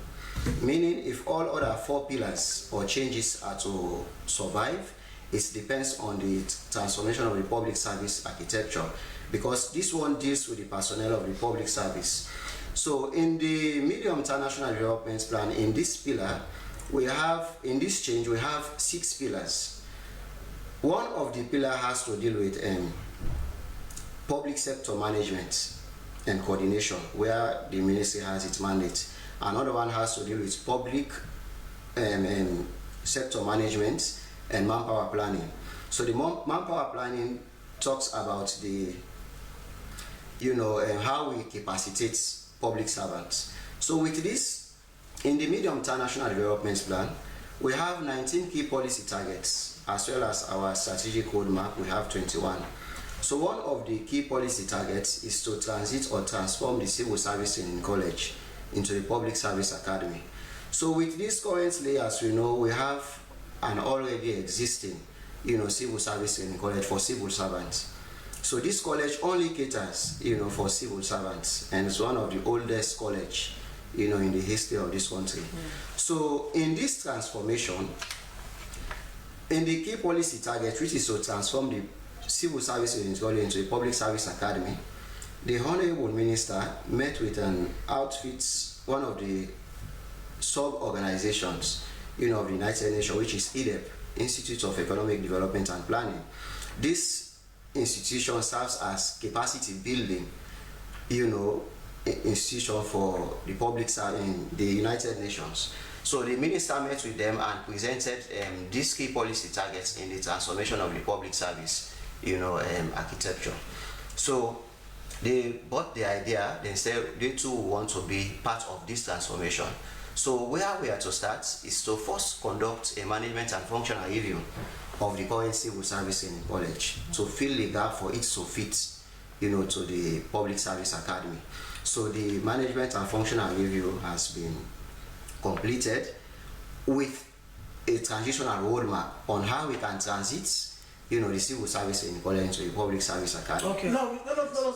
Meaning, if all other 4 pillars or changes are to survive, it depends on the transformation of the public service architecture, because this one deals with the personnel of the public service. So in the medium-term national development plan, in this pillar, we have, in this change, we have 6 pillars. One of the pillars has to deal with public sector management and coordination, where the ministry has its mandate. Another one has to deal with public sector management and manpower planning. So the manpower planning talks about the, how we capacitate public servants. So with this, in the medium-term national development plan, we have 19 key policy targets, as well as our strategic roadmap, we have 21. So one of the key policy targets is to transit or transform the Civil Service Training College into the Public Service Academy. So with this currently, as we know, we have an already existing, Civil Service Training College for civil servants. So this college only caters, for civil servants, and it's one of the oldest college, in the history of this country. So in this transformation, in the key policy target, which is to transform the Civil Service Training College into a Public Service Academy, the Honorable Minister met with an outfit, one of the sub-organizations, of the United Nations, which is IDEP, Institute of Economic Development and Planning. This institution serves as capacity building, institution for the public service in the United Nations. So the minister met with them and presented these key policy targets in the transformation of the public service, architecture. So they bought the idea, they said they too want to be part of this transformation. So where we are to start is to first conduct a management and functional review of the current civil service in the college to fill the gap for it to fit, to the Public Service Academy. So the management and functional review has been completed with a transitional roadmap on how we can transit, the civil service in college into the Public Service Academy.
Okay. Now,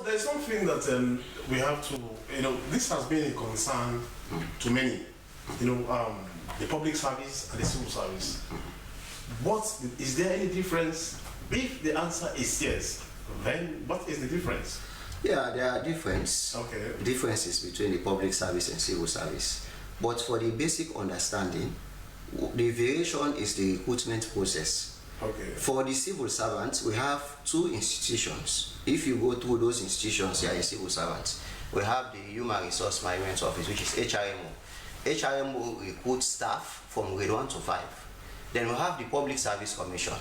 there's something that we have to, this has been a concern to many, the public service and the civil service. Is there any difference? If the answer is yes, then what is the difference?
Yeah, there are differences between the public service and civil service. But for the basic understanding, the variation is the recruitment process.
Okay.
For the civil servants, we have two institutions. If you go through those institutions, you are a civil servant. We have the Human Resource Management Office, which is HRMO. HRMO recruits staff from grade 1 to 5. Then we have the Public Service Commission.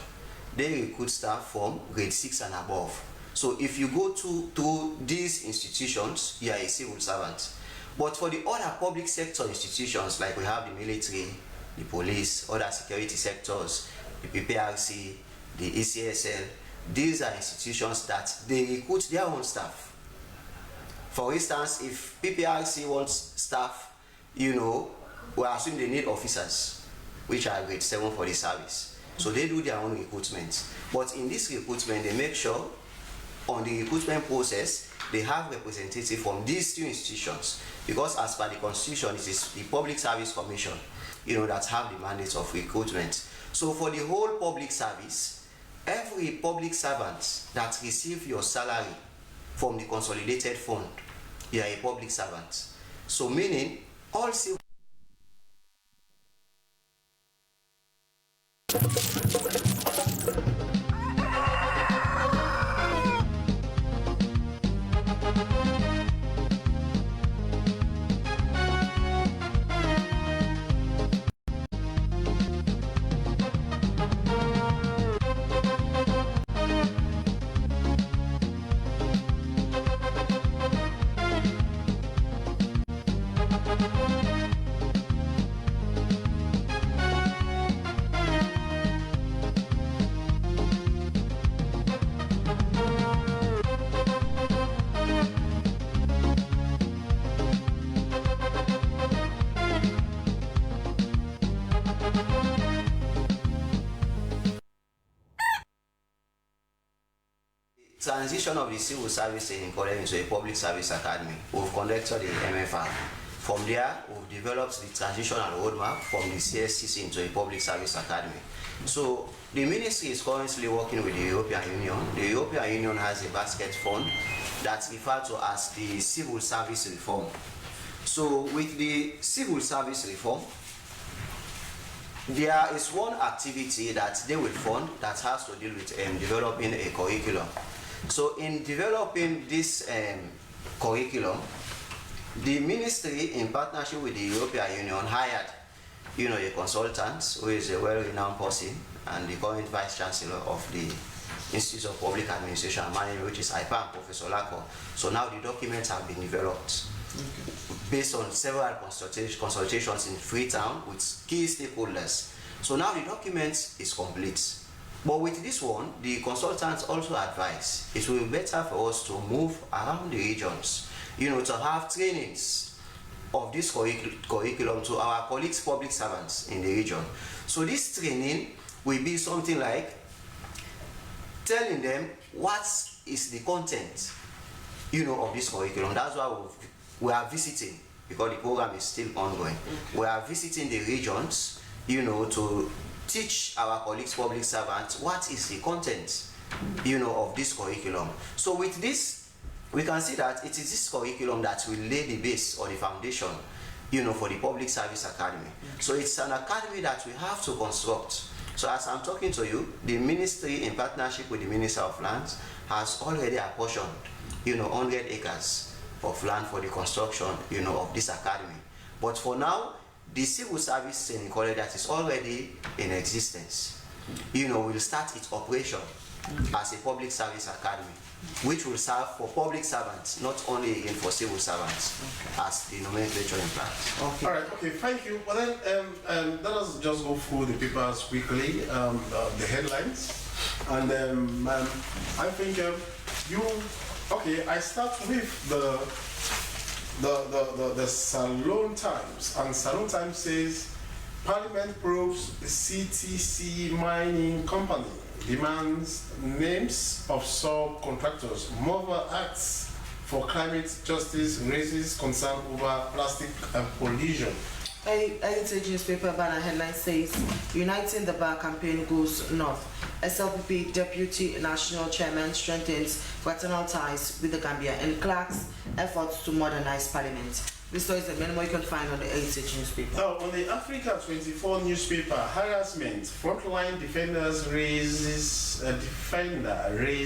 They recruit staff from grade 6 and above. So if you go to these institutions, you are a civil servant. But for the other public sector institutions, like we have the military, the police, other security sectors, the PPRC, the ECSL, these are institutions that they recruit their own staff. For instance, if PPRC wants staff, we assume they need officers, which are grade 7 for the service. So they do their own recruitment. But in this recruitment, they make sure on the recruitment process, they have representatives from these two institutions. Because as per the Constitution, it is the Public Service Commission, that have the mandate of recruitment. So for the whole public service, every public servant that receives your salary from the consolidated fund, you are a public servant. So meaning all civil transition of the civil service in college into a public service academy. We've conducted the MFR. From there, we've developed the transitional roadmap from the CSCC into a public service academy. So the ministry is currently working with the European Union. The European Union has a basket fund that's referred to as the civil service reform. So with the civil service reform, there is one activity that they will fund that has to deal with developing a curriculum. So in developing this curriculum, the ministry, in partnership with the European Union, hired a consultant who is a well-renowned person and the current vice chancellor of the Institute of Public Administration and Management, which is IPAM, Professor Lako. So now the documents have been developed based on several consultations in Freetown with key stakeholders. So now the document is complete. But with this one, the consultants also advise it will be better for us to move around the regions, to have trainings of this curriculum to our colleagues, public servants in the region. So this training will be something like telling them what is the content, of this curriculum. That's why we are visiting, because the program is still ongoing. Okay. We are visiting the regions, to teach our colleagues, public servants, what is the content, of this curriculum. So with this, we can see that it is this curriculum that will lay the base or the foundation, for the Public Service Academy. Okay. So it's an academy that we have to construct. So as I'm talking to you, the ministry, in partnership with the Minister of Lands, has already apportioned, 100 acres of land for the construction, of this academy. But for now, the civil service training college that is already in existence, will start its operation as a public service academy, which will serve for public servants, not only again for civil servants, as the nomenclature implies.
Okay. All right. Okay. Thank you. Well then, let us just go through the papers quickly, the headlines, and I think I start with the Salon Times, and Salon Times says Parliament probes CTC mining company, demands names of subcontractors. Mother acts for climate justice, raises concern over plastic pollution.
Heritage newspaper banner headline says Uniting the Bar campaign goes north. SLPP Deputy National Chairman strengthens fraternal ties with the Gambia and Clark's efforts to modernize Parliament. These stories and many more you can find on the Heritage newspaper.
Now, on the Africa 24 newspaper, harassment, frontline defenders raise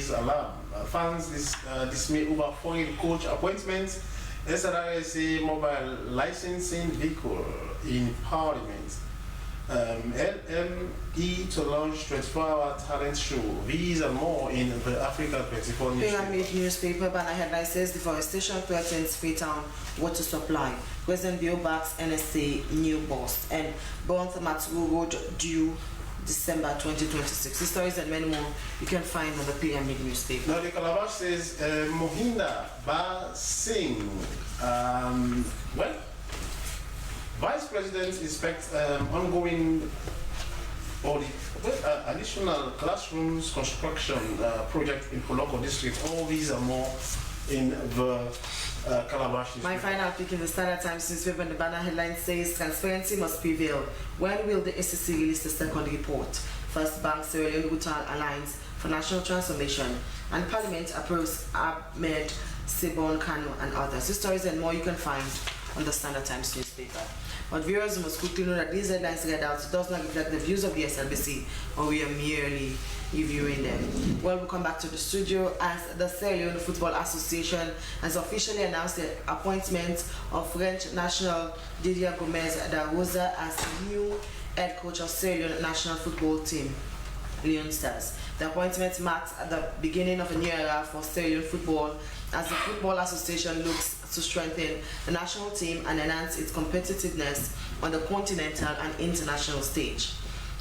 alarm. Fans dismay over foreign coach appointments. SRSA mobile licensing vehicle in Parliament. LME to launch 24-hour talent show. These and more in the Africa 24 newspaper.
Pyramid newspaper banner headline says deforestation threatens Freetown water supply. President Bill backs NSA new boss. And Bond Matsu Road due December 2026. These stories and many more you can find on the Pyramid newspaper.
Now the Calabash says Mohinda Ba Singh. Vice President inspects ongoing or the additional classrooms construction project in Poloko district. All these are more in the Calabash newspaper.
My final pick in the Standard Times newspaper and the banner headline says transparency must prevail. When will the SEC release the second report? First Bank Sierra Leone Bhutan Alliance for National Transformation and Parliament approves Ahmed Sebon Kano and others. These stories and more you can find on the Standard Times newspaper. But viewers must quickly know that these headlines read out does not reflect the views of the SLBC, or we are merely reviewing them. Well, we'll come back to the studio as the Sierra Leone Football Association has officially announced the appointment of French national Didier Gomez da Rosa as new head coach of Sierra Leone national football team, Leone Stars. The appointment marks the beginning of a new era for Sierra Leone football as the Football Association looks to strengthen the national team and enhance its competitiveness on the continental and international stage.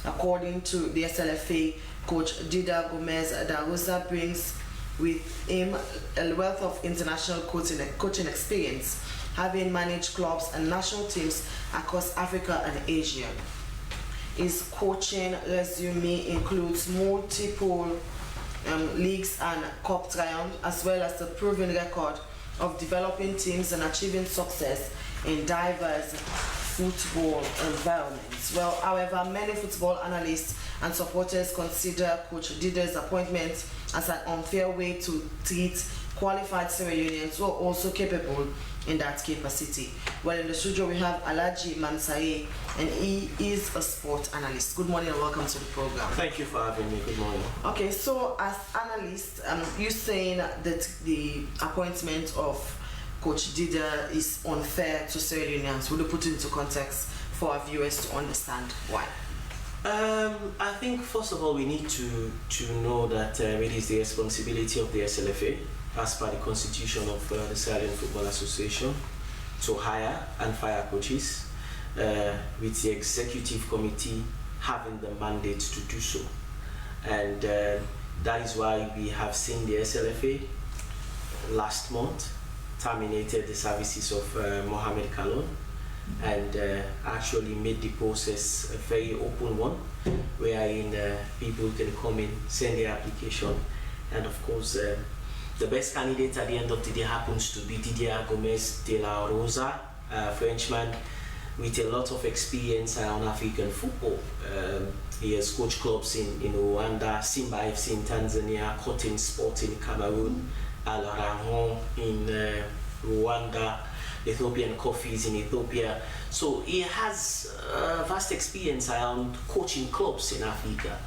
According to the SLFA, coach Didier Gomez da Rosa brings with him a wealth of international coaching experience, having managed clubs and national teams across Africa and Asia. His coaching resume includes multiple leagues and cup triumphs, as well as the proven record of developing teams and achieving success in diverse football environments. Well, however, many football analysts and supporters consider Coach Didier's appointment as an unfair way to treat qualified Sierra Leoneans who are also capable in that capacity. Well, in the studio we have Alaji Mansae, and he is a sport analyst. Good morning and welcome to the program.
Thank you for having me. Good morning.
Okay, so as analyst, you saying that the appointment of Coach Didier is unfair to Sierra Leoneans. Will you put it into context for our viewers to understand why?
I think first of all we need to know that it is the responsibility of the SLFA, as per the constitution of the Sierra Leone Football Association, to hire and fire coaches, with the executive committee having the mandate to do so. And that is why we have seen the SLFA last month terminated the services of Mohamed Kalon and actually made the process a very open one, wherein people can come in, send their application, and of course the best candidate at the end of the day happens to be Didier Gomez de la Rosa, a Frenchman with a lot of experience around African football. He has coached clubs in Rwanda, Simba FC in Tanzania, Cotton Sport in Cameroon, Al Rahon in Rwanda, Ethiopian Coffees in Ethiopia. So he has vast experience around coaching clubs in Africa.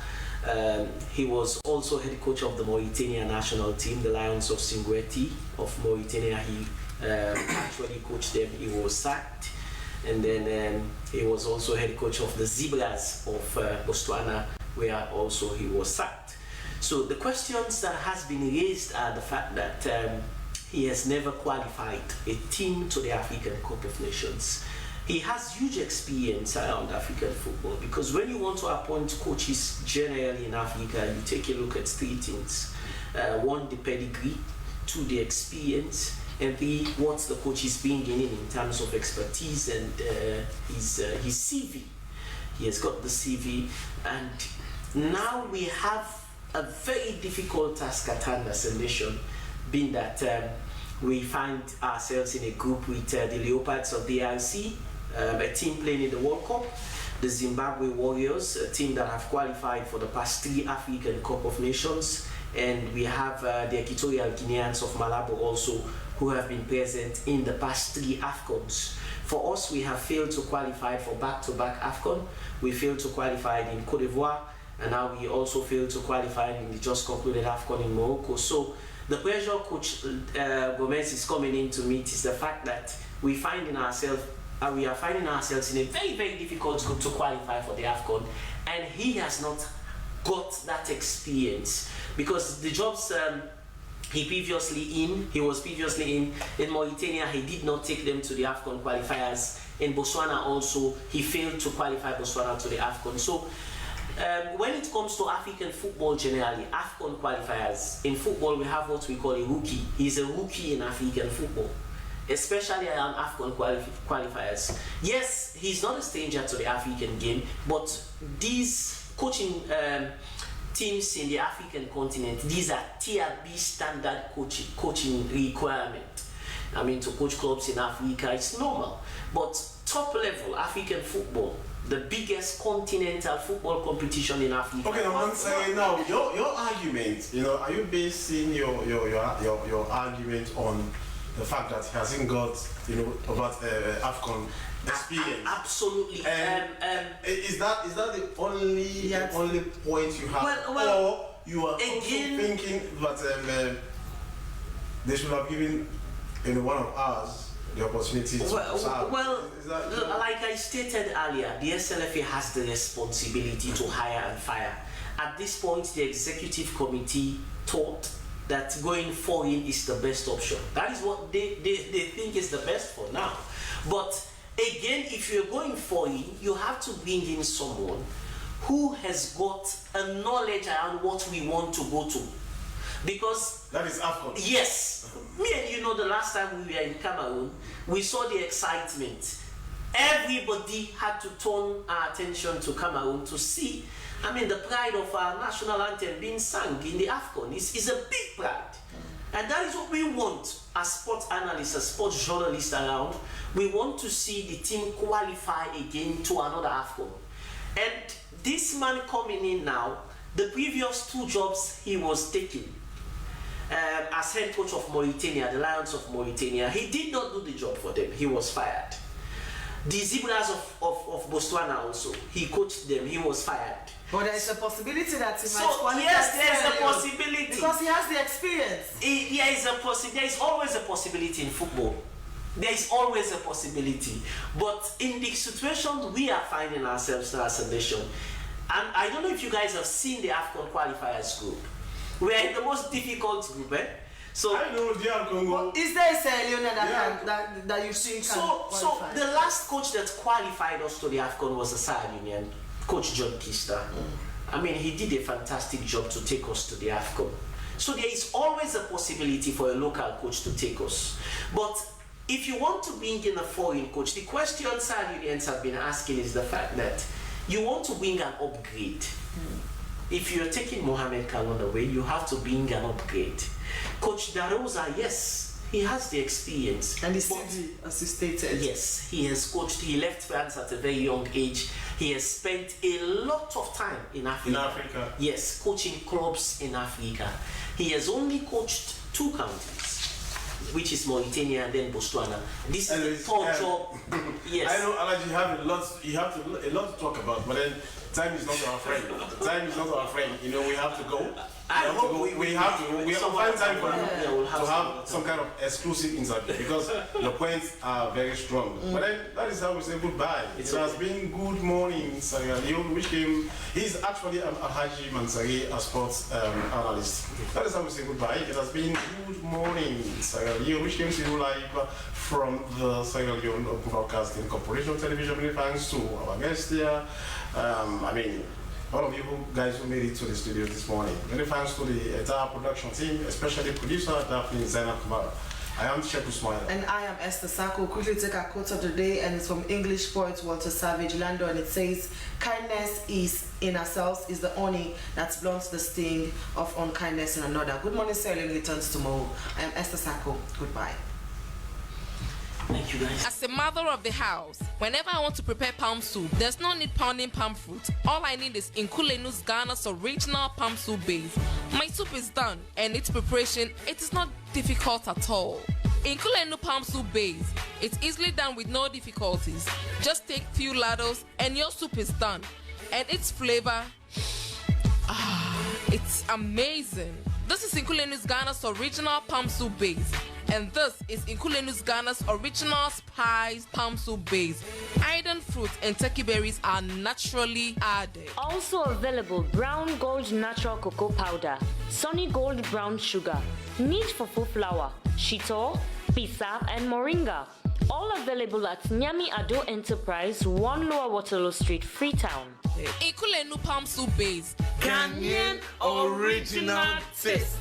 He was also head coach of the Mauritania national team, the Lions of Singweti of Mauritania. He actually coached them. He was sacked. And then he was also head coach of the Zebras of Botswana, where also he was sacked. So the questions that has been raised are the fact that he has never qualified a team to the African Cup of Nations. He has huge experience around African football, because when you want to appoint coaches generally in Africa, you take a look at three things. One, the pedigree; two, the experience; and three, what the coach is bringing in terms of expertise and his CV. He has got the CV, and now we have a very difficult task at hand as a nation, being that we find ourselves in a group with the Leopards of the DRC, a team playing in the World Cup, the Zimbabwe Warriors, a team that have qualified for the past 3 African Cup of Nations, and we have the Equatorial Guineans of Malabo also, who have been present in the past 3 AFCONs. For us, we have failed to qualify for back-to-back AFCON. We failed to qualify in Cote d'Ivoire, and now we also failed to qualify in the just concluded AFCON in Morocco. So the pressure Coach Gomez is coming in to meet is the fact that we are finding ourselves in a very, very difficult group to qualify for the AFCON, and he has not got that experience because the jobs he was previously in Mauritania. He did not take them to the AFCON qualifiers. In Botswana also, he failed to qualify Botswana to the AFCON. So when it comes to African football generally, AFCON qualifiers, in football we have what we call a rookie. He's a rookie in African football, especially around AFCON qualifiers. Yes, he's not a stranger to the African game, but these coaching teams in the African continent, these are tier B standard coaching requirement. I mean, to coach clubs in Africa, it's normal. But top level African football, the biggest continental football competition in Africa.
Okay, I'm saying now, your argument, are you basing your argument on the fact that he hasn't got, about AFCON experience?
Absolutely.
Is that the only point you have? Or you are also thinking that they should have given one of us the opportunity to serve?
Like I stated earlier, the SLFA has the responsibility to hire and fire. At this point, the executive committee thought that going foreign is the best option. That is what they think is the best for now. But again, if you're going foreign, you have to bring in someone who has got a knowledge around what we want to go to. Because
that is AFCON.
Yes. Me and the last time we were in Cameroon, we saw the excitement. Everybody had to turn our attention to Cameroon to see, the pride of our national anthem being sung in the AFCON is a big pride. And that is what we want as sports analysts, as sports journalists around. We want to see the team qualify again to another AFCON. And this man coming in now, the previous 2 jobs he was taking, as head coach of Mauritania, the Lions of Mauritania, he did not do the job for them. He was fired. The Zebras of Botswana also, he coached them. He was fired.
But there is a possibility that he might qualify.
Yes, there is a possibility.
Because he has the experience.
There is always a possibility in football. There is always a possibility. But in the situation we are finding ourselves now as a nation, and I don't know if you guys have seen the AFCON qualifiers group. We are in the most difficult group, So
I know DR Congo.
Is there a Leone that you've seen qualify?
So the last coach that qualified us to the AFCON was the Sahel Union, Coach John Kista. He did a fantastic job to take us to the AFCON. So there is always a possibility for a local coach to take us. But if you want to bring in a foreign coach, the question Sahel Unions have been asking is the fact that you want to bring an upgrade. If you're taking Mohamed Kalon away, you have to bring an upgrade. Coach Darosa, yes, he has the experience.
And he's as you stated.
Yes, he has coached. He left France at a very young age. He has spent a lot of time in Africa.
In Africa?
Yes, coaching clubs in Africa. He has only coached 2 countries, which is Mauritania and then Botswana. This is the 3rd job. Yes.
I know, Alaji, you have a lot to talk about, but then time is not our friend. Time is not our friend. We have to go. We have to find time for you to have some kind of exclusive interview because your points are very strong. But then that is how we say goodbye. It has been good morning, Leone, which came. He's actually a Haji Mansari, a sports analyst. That is how we say goodbye. It has been good morning, Leone, which came to you live from the Sierra Leone Broadcasting Corporation Television. Many thanks to our guests here. All of you guys who made it to the studio this morning. Many thanks to the entire production team, especially producer Daphne Zainab Kamara. I am Sheku Smile.
And I am Esther Sako. Quickly take our quote of the day, and it's from English poet Walter Savage Landor, and it says, "Kindness is in ourselves is the honey that blunts the sting of unkindness in another." Good morning, Sarah. Returns tomorrow. I am Esther Sako. Goodbye.
Thank you, guys.
As a mother of the house, whenever I want to prepare palm soup, there's no need pounding palm fruit. All I need is Nkulenu's Ghana's original palm soup base. My soup is done, and its preparation, it is not difficult at all. Inkulenu palm soup base. It's easily done with no difficulties. Just take few ladles and your soup is done. And its flavor, it's amazing. This is Inkulenu's Ghana's original palm soup base. And this is Inkulenu's Ghana's original spiced palm soup base. Iron fruit and turkey berries are naturally added.
Also available brown gold natural cocoa powder, sunny gold brown sugar, neat fufu flour, shito, pisa, and moringa. All available at Nyami Ado Enterprise, 1 Lower Waterloo Street, Freetown.
Inkulenu palm soup base.
Ghanaian original taste.